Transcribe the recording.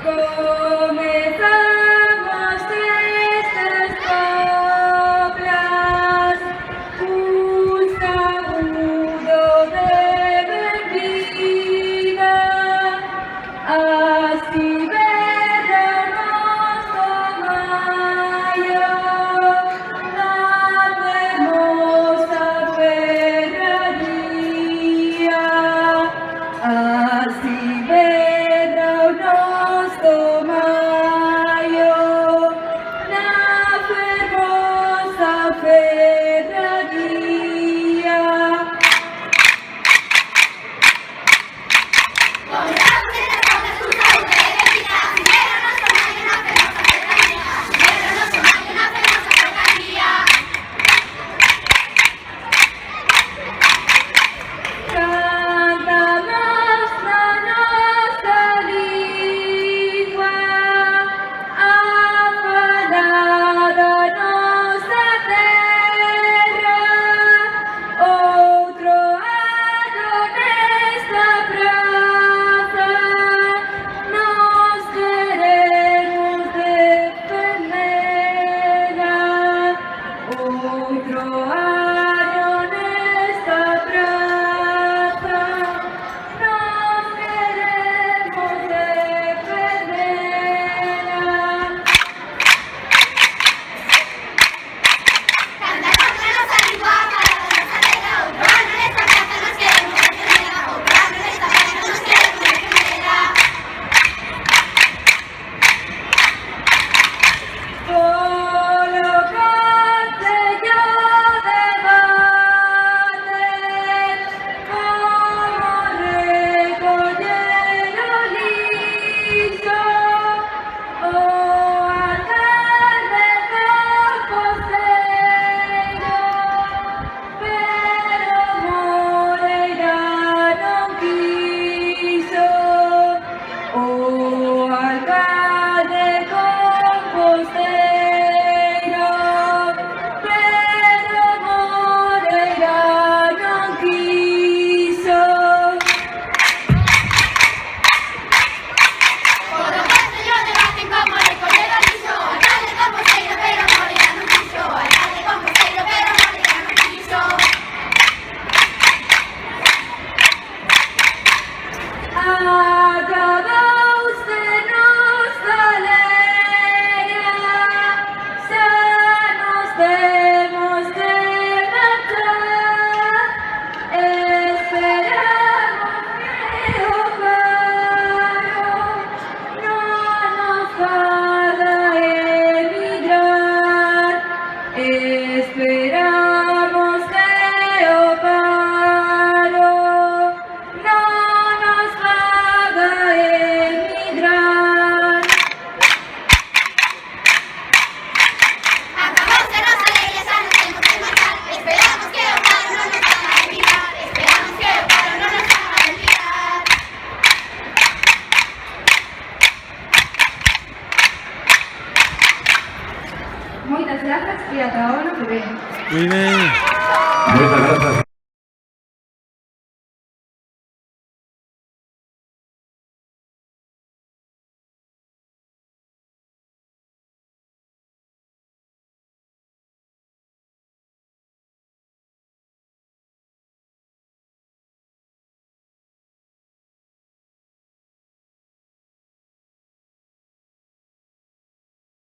Comenzamos estas coplas, un saludo de bienvenida, así veremos Mayo, la hermosa ferradía, así veremos Mayo, la hermosa ferradía. Cantamos la nostra lingua, afanada nostra terra, outro ano nesta praça, nós queremos defendê-la. Outro ano nesta praça, nós queremos defendê-la. Cantamos la nostra lingua, afanada nostra terra, outro ano nesta praça, nós queremos defendê-la. Outro ano nesta praça, nós queremos defendê-la. Colocate yo debate, como recoller o lixo, o alcalde composteiro, pero Moreira non quiso. O alcalde composteiro, pero Moreira non quiso. Colocaste yo debate como recoller o lixo, alcalde composteiro, pero Moreira non quiso. Alcalde composteiro, pero Moreira non quiso. Acabouse nosa leira, xa nos temos que marchar. Esperamos que o paro non nos faga emigrar. Esperamos que o paro non nos faga emigrar. Acabouse nosa lei, xa nos temos que marchar. Esperamos que o paro non nos faga emigrar. Esperamos que o paro non nos faga emigrar. Moitas grazas e ata o ano que ven. Muy bien. Muchas gracias.